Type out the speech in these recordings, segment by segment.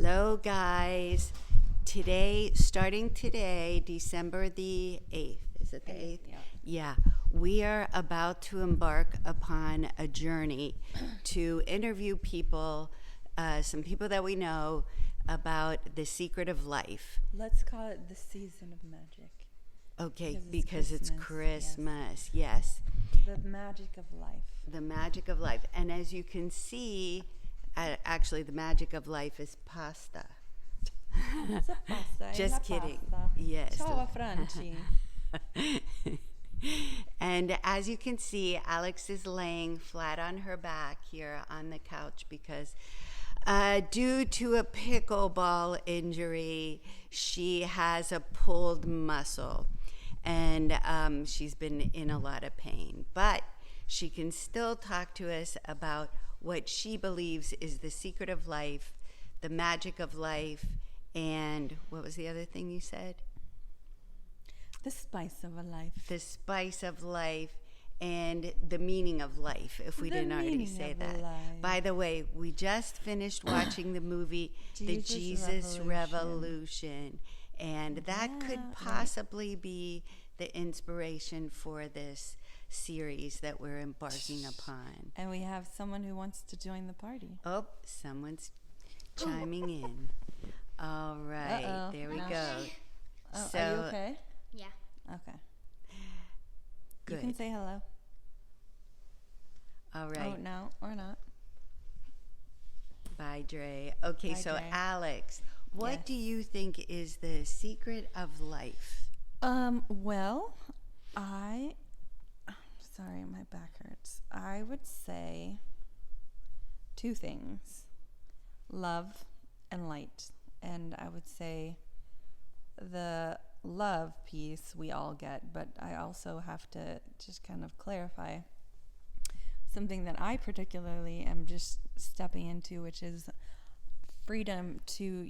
Hello, guys. Starting today, December the 8th, is it the 8th? Yeah. We are about to embark upon a journey to interview people, some people that we know, about the secret of life. Let's call it the season of magic. Okay, Because it's Christmas, Christmas, yes. The magic of life. The magic of life. And as you can see, actually, the magic of life is pasta. It's a pasta. Just kidding. Yes. Ciao, Franci. And as you can see, Alex is laying flat on her back here on the couch because due to a pickleball injury, she has a pulled muscle. And she's been in a lot of pain. But she can still talk to us about what she believes is the secret of life, the magic of life, and what was the other thing you said? The spice of a life. The spice of life and the meaning of life, if we didn't already say that. By the way, we just finished watching the movie The Jesus Revolution. And that could possibly be the inspiration for this series that we're embarking upon. And we have someone who wants to join the party. Oh, someone's chiming in. All right, there we go. Oh, So, are you okay? Yeah. Okay. good. You can say hello. All right. Oh, no, or not. Bye, Dre. Okay, Bye, so Dre. Alex, what Yes. do you think is the secret of life? Well, sorry, my back hurts. I would say two things: love and light. And I would say the love piece we all get, but I also have to just kind of clarify something that I particularly am just stepping into, which is freedom to,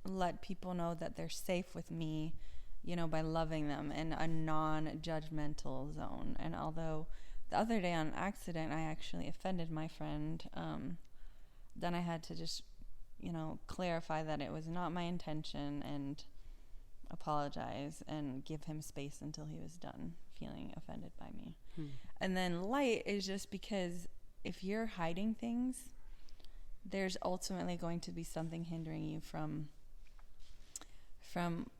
let people know that they're safe with me, by loving them in a non-judgmental zone. And although the other day on accident I actually offended my friend, then I had to just, clarify that it was not my intention and apologize and give him space until he was done feeling offended by me. And then light is just because if you're hiding things, there's ultimately going to be something hindering you from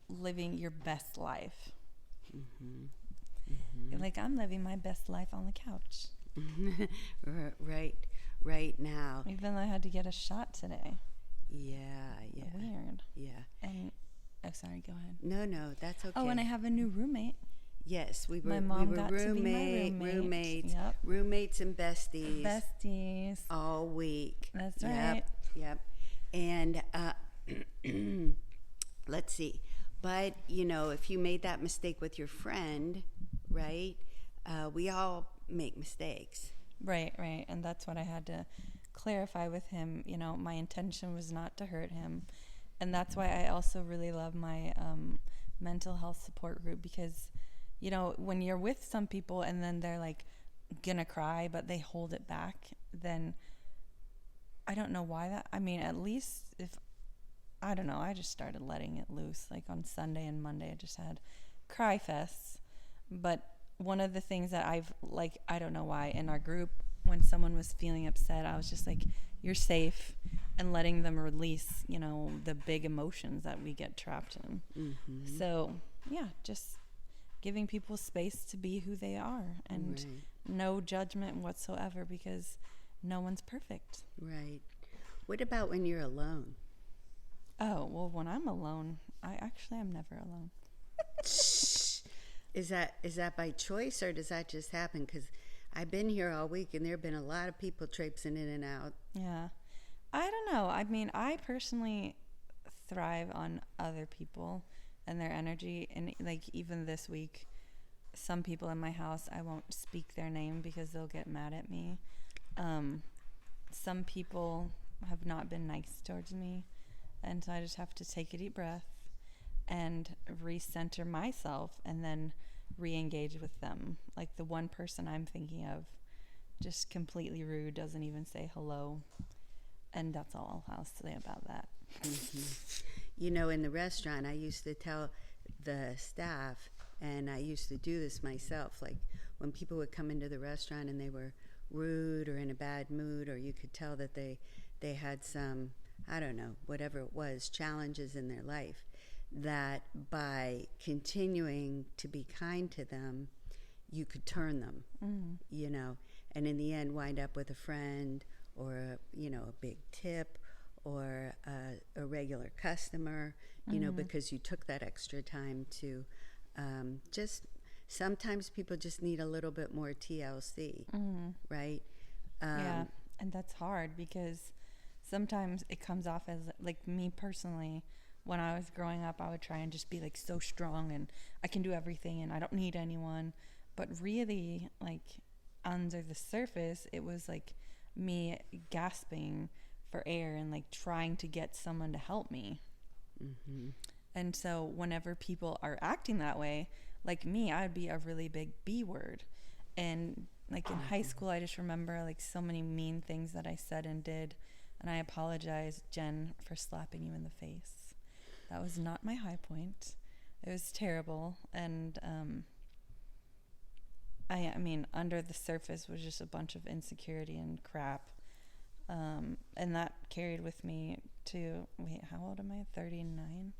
living your best life. Like I'm living my best life on the couch. Right now. Even though I had to get a shot today. Yeah. Weird. Yeah. And sorry, go ahead. No, that's okay. Oh, and I have a new roommate. Yes, we were My mom we were got to be my roommate. roommates, Yep. roommates and besties. Besties. All week. That's right. Yep. And let's see. But, if you made that mistake with your friend, right, we all make mistakes. Right. And that's what I had to clarify with him. My intention was not to hurt him. And that's why I also really love my mental health support group because, when you're with some people and then they're like gonna cry, but they hold it back, then I don't know why that. I mean, at least I don't know, I just started letting it loose. Like on Sunday and Monday, I just had cry fests. But one of the things that I don't know why, in our group, when someone was feeling upset, I was just like, you're safe, and letting them release, the big emotions that we get trapped in. So, yeah, just giving people space to be who they are and no judgment whatsoever because no one's perfect. Right. What about when you're alone? Oh, well, when I'm alone, I actually am never alone. Is that by choice or does that just happen? Because I've been here all week and there have been a lot of people traipsing in and out. Yeah. I don't know. I mean, I personally thrive on other people and their energy. And like even this week, some people in my house, I won't speak their name because they'll get mad at me. Some people have not been nice towards me. And so I just have to take a deep breath and recenter myself and then re-engage with them. Like the one person I'm thinking of, just completely rude, doesn't even say hello. And that's all I'll say about that. You know, in the restaurant, I used to tell the staff, and I used to do this myself, like when people would come into the restaurant and they were rude or in a bad mood, or you could tell that they had some, I don't know, whatever it was, challenges in their life, that by continuing to be kind to them, you could turn them, you know, and in the end wind up with a friend or, you know, a big tip or a regular customer, you know, because you took that extra time to just, sometimes people just need a little bit more TLC, right? Yeah, and that's hard because sometimes it comes off as, like, me personally, when I was growing up, I would try and just be like so strong and I can do everything and I don't need anyone. But really, like, under the surface, it was like me gasping for air and like trying to get someone to help me. And so whenever people are acting that way, like me, I would be a really big B word. And like in high school, I just remember like so many mean things that I said and did. And I apologize, Jen, for slapping you in the face. That was not my high point. It was terrible. And I mean, under the surface was just a bunch of insecurity and crap. And that carried with me to, wait, how old am I? 39?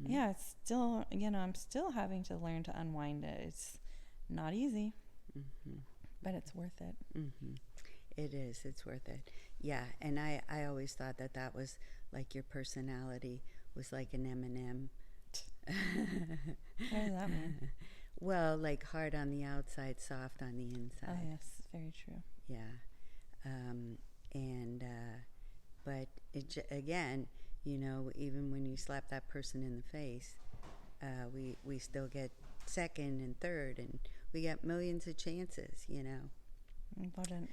Yeah, it's still, you know, I'm still having to learn to unwind it. It's not easy, but it's worth it. It is. It's worth it. Yeah, and I always thought that that was like your personality was like an M&M. What does that mean? Well, like hard on the outside, soft on the inside. Oh, yes, very true. Yeah. But again, you know, even when you slap that person in the face, we still get second and third, and we get millions of chances, you know. What an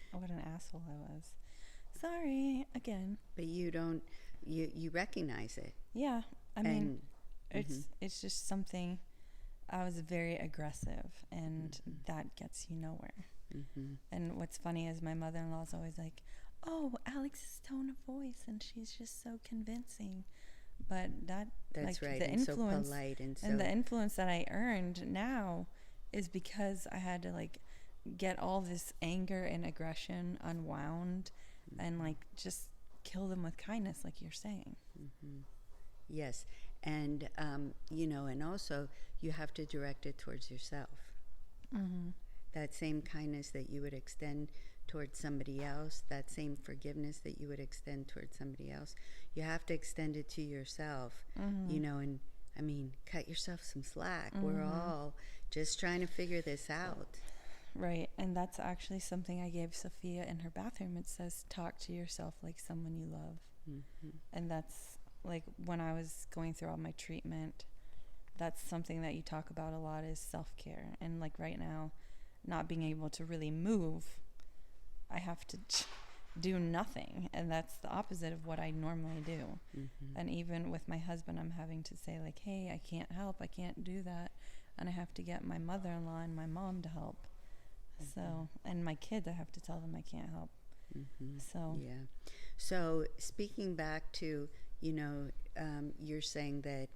asshole I was. Sorry again. But you don't, you recognize it. Yeah, I mean, it's just something. I was very aggressive, and that gets you nowhere. And what's funny is my mother-in-law is always like, "Oh, Alex's tone of voice, and she's just so convincing." But that's like, right. The and influence, so polite and so. And the influence that I earned now is because I had to like get all this anger and aggression unwound, and like just kill them with kindness, like you're saying. Yes, and you know, and also you have to direct it towards yourself. That same kindness that you would extend towards somebody else, that same forgiveness that you would extend towards somebody else, you have to extend it to yourself. You know, and I mean, cut yourself some slack. We're all just trying to figure this out. Right, and that's actually something I gave Sophia in her bathroom. It says, "Talk to yourself like someone you love." And that's like when I was going through all my treatment, that's something that you talk about a lot is self-care. And like right now, not being able to really move, I have to do nothing, and that's the opposite of what I normally do. And even with my husband, I'm having to say like, "Hey, I can't help, I can't do that," and I have to get my mother-in-law and my mom to help. So, and my kids, I have to tell them I can't help. So yeah. So speaking back to, you know, you're saying that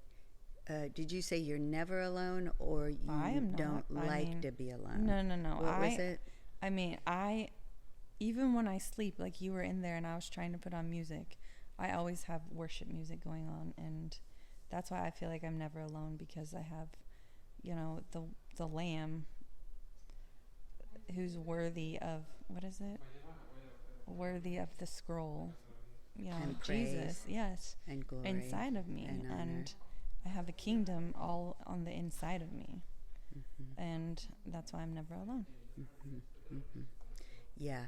did you say you're never alone, or you don't like to be alone? No. What was it? I mean, even when I sleep, like you were in there and I was trying to put on music, I always have worship music going on, and that's why I feel like I'm never alone, because I have, you know, the Lamb who's worthy of, what is it? Worthy of the scroll. You know, And Jesus, praise yes, and glory inside of me, and honor. and I have a kingdom all on the inside of me, and that's why I'm never alone. Yeah.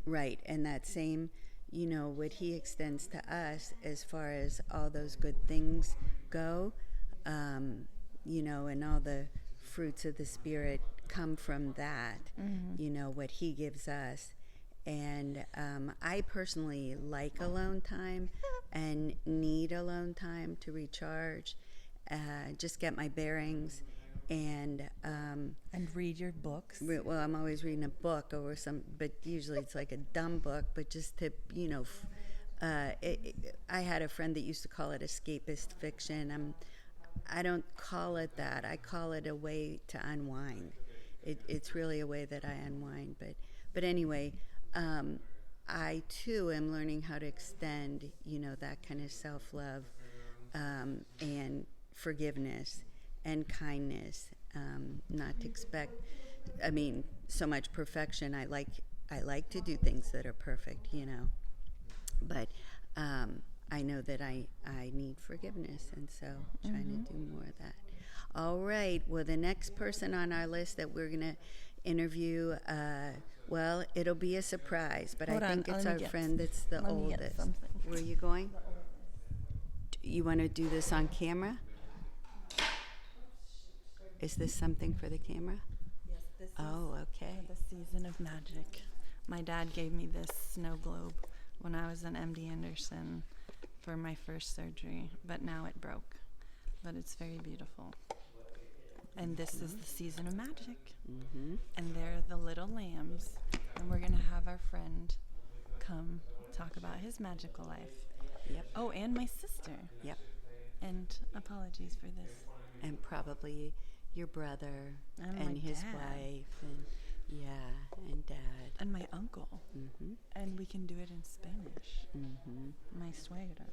Right. And that same, you know, what he extends to us as far as all those good things go, you know, and all the fruits of the Spirit come from that, you know, what he gives us. And I personally like alone time and need alone time to recharge, just get my bearings, and read your books. well, I'm always reading a book or some, but usually it's like a dumb book, but just to, you know, I had a friend that used to call it escapist fiction. I don't call it that. I call it a way to unwind. It's really a way that I unwind. But anyway, I too am learning how to extend, that kind of self-love, and forgiveness and kindness. Not to expect, so much perfection. I like to do things that are perfect, but I know that I need forgiveness, and so trying to do more of that. All right. Well, the next person on our list that we're going to interview, well, it'll be a surprise, but Hold I on, think it's let me our get- friend that's the let me get oldest. something. Where are you going? You want to do this on camera? Is this something for the camera? Yes, this Oh, okay. for the season of magic. My dad gave me this snow globe when I was in MD Anderson for my first surgery, but now it broke. But it's very beautiful. And this is the season of magic. Mm-hmm. And they're the little lambs. And we're going to have our friend come talk about his magical life. Yep. Oh, and my sister. Yep. And apologies for this. And probably your brother And and my his dad. wife, and dad. And my uncle. Mm-hmm. And we can do it in Spanish. Mm-hmm. My suegra.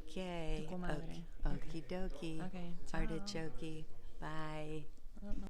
Okay. Tu comadre. Okie dokie. Okay, ciao. Artichoke. Bye. I don't know.